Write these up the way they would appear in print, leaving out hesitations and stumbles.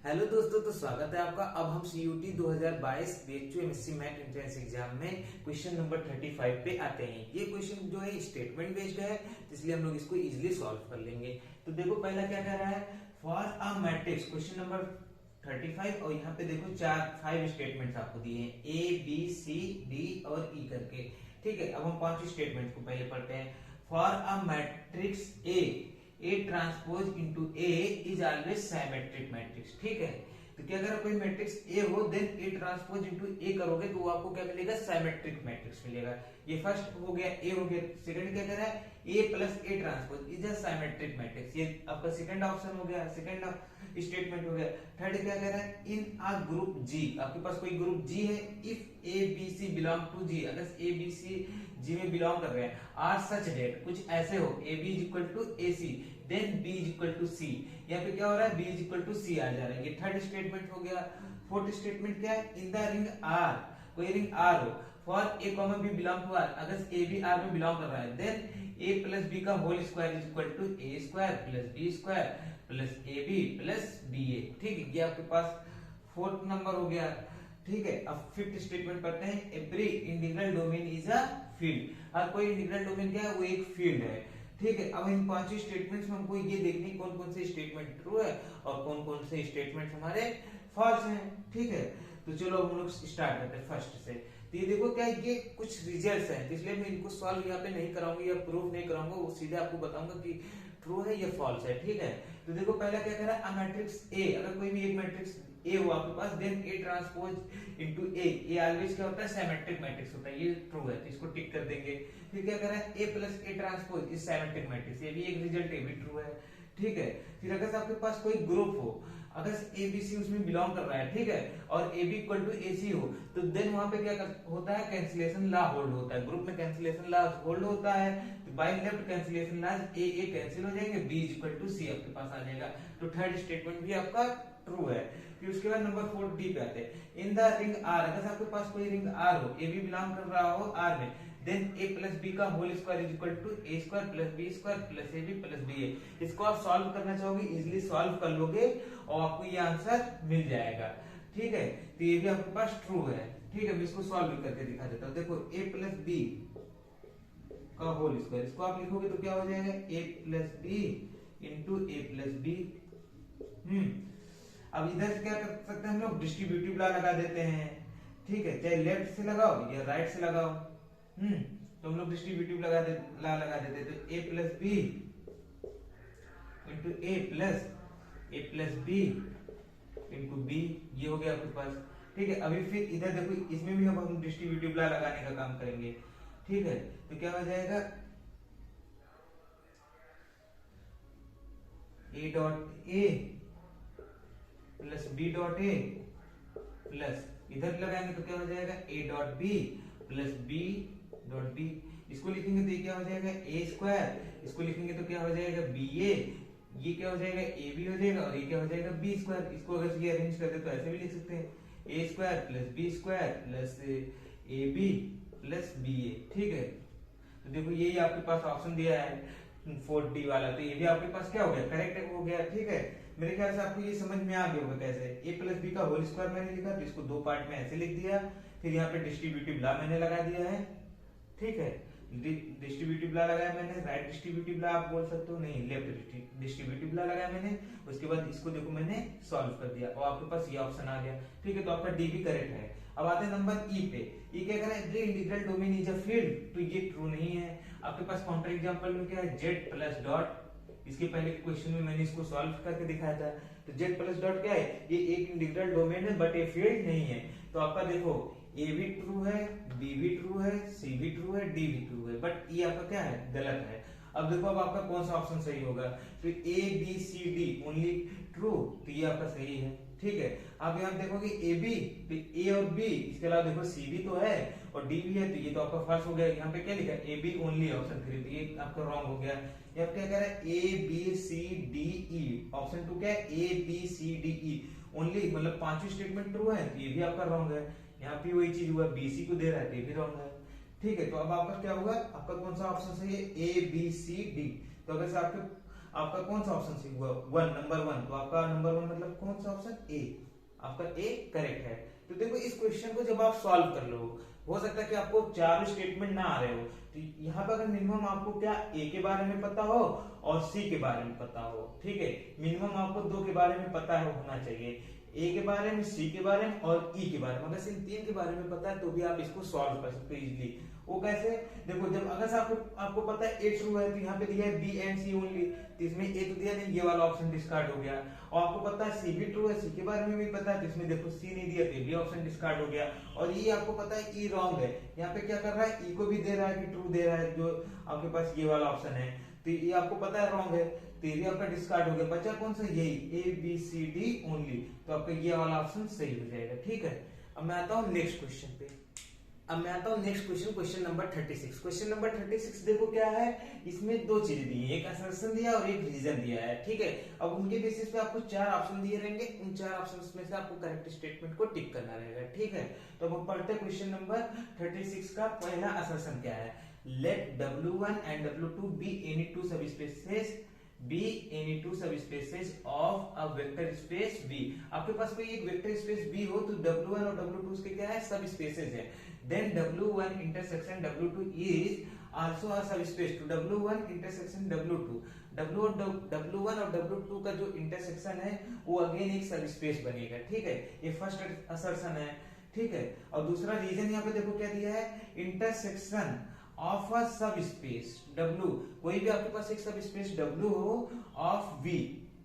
Hello दोस्तों, तो स्वागत है आपका। अब हम CUT 2022 BHU MSc math entrance exam में क्वेश्चन नंबर 35 पे आते हैं। ये क्वेश्चन जो है स्टेटमेंट बेस्ड है, इसलिए हम लोग इसको इजीली सॉल्व कर लेंगे। तो देखो पहला क्या कह रहा है, for a matrix, question number 35। और यहाँ पे देखो 5 स्टेटमेंट्स आपको दिए हैं, A B C D और E करके। ठीक है, अब हम 5 स्टेटमेंट को पहले पढ़ते हैं। For a matrix A transpose into A is always symmetric matrix. ठीक है, तो क्या अगर कोई मैट्रिक्स A हो then A transpose into A करोगे तो वो आपको क्या मिलेगा, सिमेट्रिक मैट्रिक्स मिलेगा। ये फर्स्ट हो गया, A हो गया। सेकंड क्या कह रहा है, A plus A transpose is a symmetric matrix. ये आपका सेकंड ऑप्शन हो गया, सेकंड स्टेटमेंट हो गया। थर्ड क्या कह रहा है, इन अ ग्रुप G, आपके पास कोई ग्रुप G है, if A B C belong to G, अगर A B C G में बिलोंग कर रहे हैं, आर सच डेट कुछ ऐसे हो, A B is equal to A C then B is equal to C। यहाँ पे क्या हो रहा है, B is equal to C आ जा रहा है। ये थर्ड स्टेटमेंट हो गया। फोर्थ स्टेटमेंट क्या है, इन द रिंग R, कोई रिंग R हो, for A comma B belong to R, अगर A B R में बिलोंग कर रहा है, देन A प्लस B का whole square is equal to A square plus B square plus AB plus BA। ठीक है, ये आपके पास फोर्थ नंबर हो गया। ठीक है, अब फिफ्थ स्टेटमेंट पढ़ते हैं। Every integral domain is a field, हर कोई इंटीग्रल डोमेन क्या है, वो एक फील्ड है। ठीक है, अब इन 5 स्टेटमेंट्स में हमको ये देखने कौन कौन से स्टेटमेंट ट्रू है और कौन कौन से स्टेटमेंट हमारे फॉल्स हैं। ठीक है, तो चलो हम लोग स्टार्ट करते हैं फर्स्ट से। तो ये देखो क्या है, ये कुछ रिजल्ट्स हैं, तो इसलिए मैं इनको सॉल्व यहाँ पे नहीं कराऊंगा या प्रूफ नहीं कराऊंगा, वो सीधे आपको बताऊंगा कि ट्रू है या फॉल्स है। ठीक है, तो देखो पहला क्या कह रहा है, अ मैट्रिक्स A, अगर कोई भी एक मैट्रिक्स A हो आपके पास, then A transpose into A, ये ऑलवेज क्या होता है, सिमेट्रिक मैट्रिक्स होता है। ये ट्रू है, तो इसको टिक कर देंगे। फिर क्या कर रहा है, A plus A transpose is symmetric matrix, ये भी एक रिजल्ट, ये भी ट्रू है। ठीक है, फिर अगर आपके पास कोई ग्रुप हो, अगर A B C उसमें बिलोंग कर रहा है, ठीक है, और A B equal to A C हो, तो देन वहां पे क्या होता है, कैंसिलेशन लॉ होल्ड होता है। ग्रुप में कैंसिलेशन लॉ होल्ड होता है, तो by left cancellation law A A cancel हो जाएंगे, B इक्वल टू C आपके पास आ जाएगा। तो थर्ड स्टेटमेंट भी आपका ट्रू है। फिर उसके बाद नंबर 4 डी पे आते हैं। इन द रिंग R, अगर आपके पास कोई रिंग R हो, A B बिलोंग कर रहा हो R में, देन A प्लस B का whole square is equal to A square plus B square plus AB plus BA। इसको आप सॉल्व करना चाहोगे, इजीली सॉल्व कर लोगे और आपको ये आंसर मिल जाएगा। ठीक है, तो ये भी आपके पास ट्रू है। ठीक है, मैं इसको सॉल्व करके दिखा देता हूँ। देखो A प्लस B का होल स्क्वायर, इसको आप लिखोगे तो क्या हो जाएगा, A plus B into A plus B। अब इधर से क्या कर सकते हैं हम लोग, डिस्ट्रीब्यूटिव लॉ लगा देते हैं। ठीक है, चाहे लेफ्ट से लगाओ या राइट से लगाओ। तो हम लोग डिस्ट्रीब्यूटिव लॉ लगा देते हैं। तो A plus B into A plus B into B, ये हो गया आपके पास। ठीक है, अभी फिर इधर देखो, इसमें भी हम डिस्ट्रीब्यूटिव लॉ लगाने का काम करेंगे। ठीक है, तो क्या हो जाएगा, A dot A plus B dot A plus इधर लगाएंगे तो क्या हो जाएगा, A dot B plus B dot B। इसको लिखेंगे तो ये क्या हो जाएगा, A स्क्वायर, इसको लिखेंगे तो क्या हो जाएगा, BA, ये क्या हो जाएगा, AB हो जाएगा, और ये क्या हो जाएगा, B स्क्वायर। इसको अगर ये अरेंज करते तो ऐसे भी लिख सकते हैं, A square plus B square plus AB plus BA। ठीक है, तो देखो यही आपके पास ऑप्शन दिया है 4D वाला, तो ये भी आपके पास क्या हो गया, करेक्ट हो गया। ठीक है, मेरे ख्याल से आपको ये समझ में आ गया होगा कैसे। A प्लस B का होल स्क्वायर मैंने लिखा, तो इसको दो पार्ट में ऐसे लिख दिया, फिर यहाँ पे डिस्ट्रीब्यूटिव लॉ मैंने लगा दिया है। ठीक है, डिस्ट्रीब्यूटिव लॉ लगाया मैंने, राइट डिस्ट्रीब्यूटिव लॉ आप बोल सकते हो, नहीं लेफ्ट डिस्ट्रीब्यूटिव लॉ लगाया मैंने। उसके बाद इसको देखो मैंने सॉल्व कर दिया और आपके पास ये ऑप्शन आ गया। ठीक है, तो आपका डी भी करेक्ट है। अब आते हैं नंबर ई पे। ई क्या कह रहा है, integral domain is a field, तो ये ट्रू नहीं है। आपके पास काउंटर एग्जांपल में क्या है, जेड प्लस डॉट, इसके पहले के क्वेश्चन में मैंने इसको सॉल्व करके दिखाया था। तो जेड प्लस डॉट क्या है, ये एक इंटीग्रल डोमेन है बट ये फील्ड नहीं है। तो आपका देखो ए भी ट्रू है, बी भी ट्रू है, सी भी ट्रू है, डी भी ट्रू है, बट ये आपका क्या है, गलत है। अब देखो अब आपका कौन सा ऑप्शन सही होगा, तो A B C D only true, तो ये आपका सही है। ठीक है, अब यहाँ देखोगे ए बी, तो ए और बी, इसके अलावा देखो सी भी तो है और डी भी है, तो ये तो आपका फर्स्ट हो गया। यहाँ पे क्या लिखा है, ए बी ओनली, ऑप्शन 3, तो ये आपका रॉन्ग हो गया। यहाँ क्या कह रहा है, A B C D E, option 2 क्या है, A B C D E only, मतलब 5 स्टेटमेंट ट्रू है, तो ये भी आपका रॉन्ग है। यहाँ पे वही चीज हुआ, बीसी को दे रहा है, तो ये भी रॉन्ग है। ठीक है, तो अब आपका क्या होगा, आपका कौन सा ऑप्शन सही है, ए बी सी डी। तो अगर से आपके आपका कौन सा ऑप्शन सी हुआ, वन, नंबर वन। तो आपका नंबर वन मतलब कौन सा ऑप्शन, ए, आपका ए करेक्ट है। तो देखो इस क्वेश्चन को जब आप सॉल्व कर लो, हो सकता है कि आपको चारों स्टेटमेंट ना आ रहे हो, तो यहाँ पर अगर मिनिमम आपको क्या ए के बारे में पता हो और सी के बारे में पता हो, ठीक है, मिनिमम आपको दो के बारे में पता है होना चाहिए, ए के बारे में, सी के बारे में और ई के बारे में। अगर इन तीन के बारे में पता है तो भी आप इसको सॉल्व कर सकते हो इजीली। वो कैसे, देखो जब अगर आपको पता है ए ट्रू है तो यहाँ पे दिया है बी एंड सी ओनली, तो इसमें ए तो दिया नहीं, ये वाला ऑप्शन डिस्कार्ड हो गया। और आपको पता है सी भी ट्रू है, सी के बारे में भी पता है, तो इसमें देखो सी नहीं दिया तो ये ऑप्शन डिस्कार्ड हो गया। और ये आपको पता है ई रॉन्ग है, यहाँ पे क्या कर रहा है, ई को भी दे रहा है कि ट्रू दे रहा है, जो आपके पास ये वाला ऑप्शन है, तो ये आपको पता है रॉन्ग है, तो ये आपका डिस्कार्ड हो गया। बचा कौन सा, यही A B C D only, तो आपका ये वाला ऑप्शन सही हो जाएगा, ठीक है। अब मैं आता हूँ नेक्स्ट क्वेश्चन पे। अब मैं आता हूँ next question, question number 36। Question number 36 देखो क्या है, इसमें दो चीजें दी है, एक असर्शन दिया और एक रीजन दिया है, ठीक है। अब उनके बेसिस पे आपको चार ऑप्शन दिए रहेंगे, उन चार ऑप्शन में से आपको करेक्ट स्टेटमेंट को टिक करना रहेगा, ठीक है। तो अब हम पढ़ते हैं क्वेश्चन नंबर 36 का पहला असर्शन क्या है, late W1 and W2 be any two subspaces of a vector space V। आपके पास कोई एक वेक्टर स्पेस V हो तो W1 और W2 उसके क्या है, सब स्पेसेस है। Then W1 intersection W2 is also a subspace to W1 intersection W2। W1 और W2 का जो इंटरसेक्शन है वो अगेन एक सब स्पेस बनेगा, ठीक है। ये फर्स्ट असर्शन है, ठीक है। और दूसरा रीजन यहाँ पे देखो क्या दिया है, इंटरसेक्शन ऑफ अ सब स्पेस W, कोई भी आपके पास एक सब स्पेस W हो of V,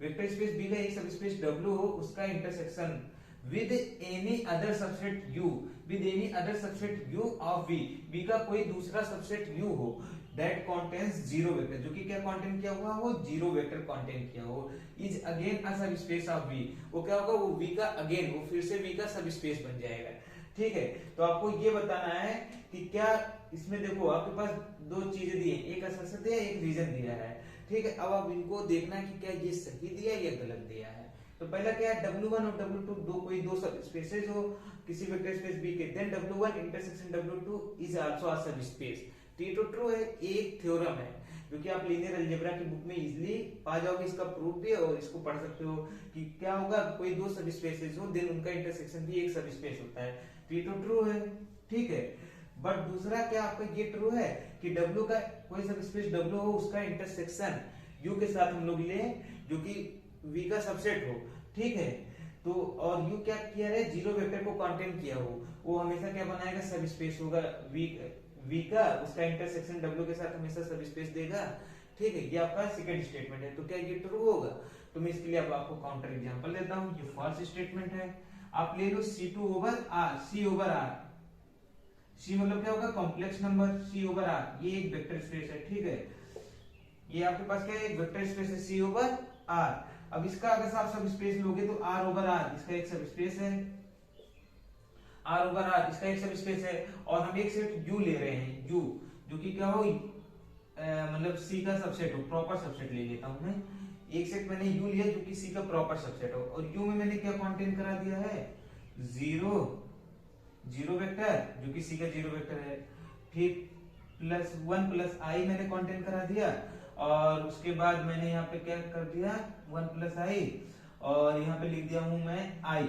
vector space V का एक सब स्पेस W हो, उसका intersection with any other subset U, with any other subset U of V का कोई दूसरा सबसेट U हो, दैट कंटेन्स जीरो वेक्टर, जो कि क्या कंटेन किया हुआ हो, जीरो वेक्टर कंटेन किया हो, इज अगेन अ सब स्पेस ऑफ V। वो क्या होगा, वो V का अगेन, वो फिर से V का सब स्पेस बन जाएगा, ठीक है। तो आपको ये बताना है कि क्या इसमें देखो आपके पास दो चीजें दी है, एक असर्शन दिया है, एक रीजन दिया है, ठीक है। अब आप इनको देखना है कि क्या ये सही दिया है या गलत दिया है। तो पहला क्या है, W1 और W2 कोई दो सब स्पेसेस हो किसी वेक्टर स्पेस B के, then W1 intersection W2 is also a subspace. तो ये तो ट्रू है, एक थ्योरम है जो कि आप लीनियर अलजेब्रा की बुक में इजीली पा जाओगे, इसका प्रूफ भी और इसको पढ़ सकते हो कि क्या होगा, कोई दो सब स्पेसेस हो देन उनका इंटरसेक्शन भी एक सब स्पेस होता है, तो ये तो ट्रू है, ठीक है। बट दूसरा क्या आपका ये ट्रू है कि W का कोई सब स्पेस W हो, उसका इंटरसेक्शन U के साथ हम लोग ले जो कि V का सबसेट हो, ठीक है। तो और U क्या किया है, जीरो वेक्टर को कंटेन किया हो, वो हमेशा क्या बनाएगा, सब स्पेस होगा V का, उसका इंटरसेक्शन W के साथ हमेशा सब स्पेस देगा, ठीक है। ये आपका सेकंड स्टेटमेंट है, तो क्या ये ट्रू होगा। तो मैं इसके लिए अब आपको काउंटर एग्जांपल देता हूं, ये फॉल्स स्टेटमेंट है। आप ले लो C2 over R, C over R, C मतलब क्या होगा, complex number, C over R, ये एक वेक्टर स्पेस है, ठीक है। ये आपके पास क्या है, एक वेक्टर स्पेस है C ओवर R। अब इसका अगर आप सब स्पेस लोगे तो R ओवर R, इसका एक सब स्पेस है, R ओवर R, इसका एक सब स्पेस है, और हम एक सेट U ले रहे हैं, U जो कि क्या हो, मतलब C का सबसेट हो, प्रॉपर सबसेट ले लेता हूं मैं। एक सेट मैंने U लिया जो कि C का प्रॉपर सबसेट हो, और U में मैंने क्या कंटेन करा दिया है, जीरो वेक्टर जो कि C का जीरो वेक्टर है, फिर प्लस 1 प्लस I मैंने कंटेन करा दिया, और उसके बाद मैंने यहाँ पे क्या कर दिया, 1 प्लस I, और यहाँ पे लिख दिया हूं मैं I,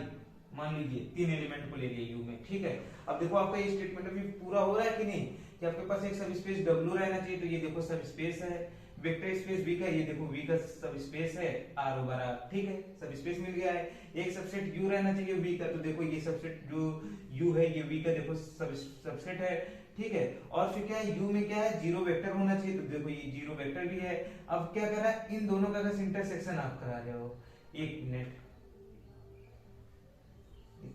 मान लीजिए तीन एलिमेंट को ले लिया U में, ठीक है। अब देखो आपका ये स्टेटमेंट अभी पूरा हो रहा है कि नहीं, कि आपके पास एक सब स्पेस W रहना चाहिए, तो ये देखो सब स्पेस है, वेक्टर स्पेस V का, ये देखो V का सब स्पेस है R ओवर R, ठीक है, सब स्पेस मिल गया है। एक सबसेट U रहना चाहिए V का, तो देखो ये सबसेट जो U है ये V का देखो सबसेट है, ठीक है। और फिर क्या है, U में क्या है, जीरो वेक्टर होना चाहिए, तो देखो ये जीरो वेक्टर भी है। अब क्या करा, इन दोनों का इंटरसेक्शन आप करा रहे हो, एक मिनट,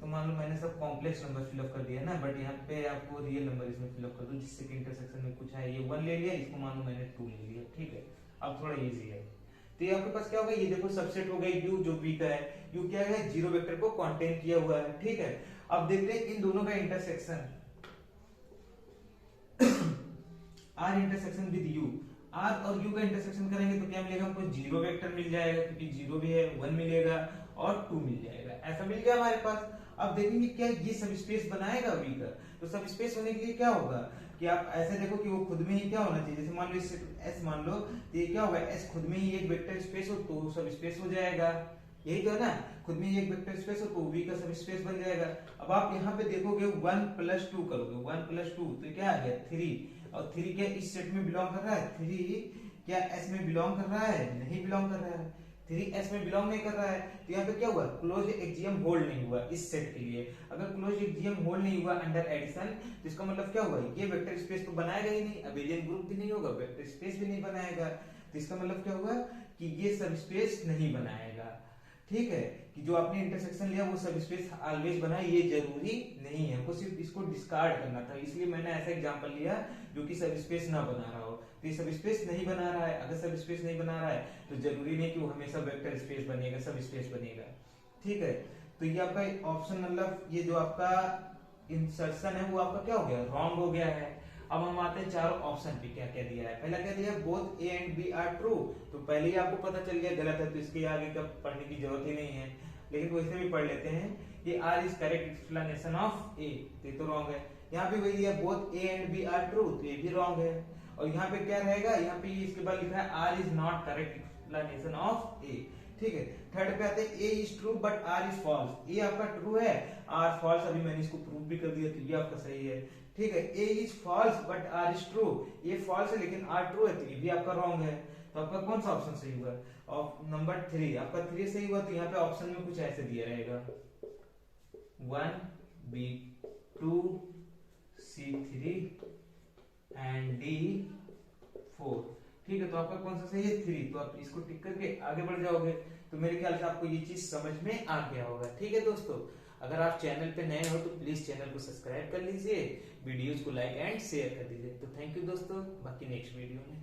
तो मान लो मैंने सब कॉम्प्लेक्स नंबर फिलअप कर दिया ना, बट यहाँ पे आपको रियल नंबर इसमें फिलअप कर दो, जिससे कि इंटरसेक्शन में कुछ है, ये 1 ले लिया, इसको मान लो मैंने 2 ले लिया, ठीक है। अब थोड़ा इजी है, तो ये आपके पास क्या होगा, ये देखो सबसेट हो गई U जो V का है, U क्या है, जीरो वेक्टर को कंटेन किया हुआ है, ठीक है। अब देखते हैं इन दोनों का intersection, R intersection with U, R और U का इंटरसेक्शन करेंगे तो क्या मिलेगा, हमको जीरो वेक्टर मिल जाएगा, क्योंकि जीरो भी है, 1 मिलेगा और 2 मिल जाएगा, ऐसा मिल गया हमारे पास। अब देखेंगे क्या ये सब स्पेस बनाएगा वी का। तो सब स्पेस होने के लिए क्या होगा कि आप ऐसे देखो कि वो खुद में ही क्या होना चाहिए, जैसे मान लो इस एस मान लो, तो ये क्या होगा, एस खुद में ही एक वेक्टर स्पेस हो तो सब स्पेस हो जाएगा। यही तो है ना, खुद में ही एक वेक्टर स्पेस हो तो वी का सब स्पेस बन जाएगा। अब आप यहाँ पे देखोगे 1+2 करोगे, 1+2 तो क्या आ गया 3। और 3 क्या इस सेट में बिलोंग कर रहा है, 3 क्या एस में बिलोंग कर रहा है, नहीं बिलोंग कर रहा है, 3 एस में बिलोंग नहीं कर रहा है। तो यहाँ पे क्या हुआ, क्लोज एक्सियम होल्ड नहीं हुआ इस सेट के लिए। अगर क्लोज एक्सियम होल्ड नहीं हुआ अंडर एडिशन, तो इसका मतलब क्या हुआ, ये वेक्टर स्पेस तो बनाएगा ही नहीं, अबेलियन ग्रुप भी नहीं होगा, वेक्टर स्पेस भी नहीं बनाएगा। तो इसका मतलब क्या हुआ कि ये सब स्पेस नहीं बनाएगा। ठीक है, कि जो आपने इंटरसेक्शन लिया वो सब स्पेस ऑलवेज बनाए ये जरूरी नहीं है, हमको सिर्फ इसको डिस्कार्ड करना था, इसलिए मैंने ऐसा एग्जांपल लिया जो कि सब स्पेस ना बना रहा हो। तो ये सब स्पेस नहीं बना रहा है, अगर सब स्पेस नहीं बना रहा है तो जरूरी नहीं कि वो हमेशा वेक्टर स्पेस बनेगा, सब स्पेस बनेगा। ठीक है, तो ये आपका ऑप्शन मतलब ये जो आपका इंसर्शन है वो आपका क्या हो गया, रॉन्ग हो गया है। अब हम आते हैं चारों ऑप्शन पे, क्या क्या दिया है। पहला क्या दिया, both A and B are true, तो पहले ही आपको पता चल गया गलत है, तो इसके आगे का पढ़ने की जरूरत ही नहीं है, लेकिन वैसे भी पढ़ लेते हैं कि R is correct explanation of A, तो ये तो रॉन्ग है। यहाँ पे वही दिया both A and B are true, तो ये भी रॉन्ग है। और यहाँ पे क्या रहेगा, यहाँ पे इसके बाद लिखा है R is not correct explanation of A. ठीक है, थर्ड पे आते हैं A is true but R is false, A आपका ट्रू है, आर फॉल्स, अभी मैंने इसको प्रूव भी कर दिया, तो ये आपका सही है। ठीक है, A is false but R is true, ये फॉल्स है लेकिन आर ट्रू है, तो ये भी आपका रॉन्ग है। तो आपका कौन सा ऑप्शन सही हुआ, और नंबर 3 आपका 3 सही हुआ। तो यहाँ पे ऑप्शन में कुछ ऐसे दिया रहेगा 1 B 2 C 3 एंड D 4। ठीक है, तो आपका कौन सा सही है, 3, तो आप इसको टिक करके आगे बढ़ जाओगे। तो मेरे ख्याल से आपको ये चीज समझ में आ गया होगा। ठीक है दोस्तों, अगर आप चैनल पे नए हो तो प्लीज चैनल को सब्सक्राइब कर लीजिए, वीडियोस को लाइक एंड शेयर कर दीजिए। तो थैंक यू दोस्तों, बाकी नेक्स्ट वीडियो में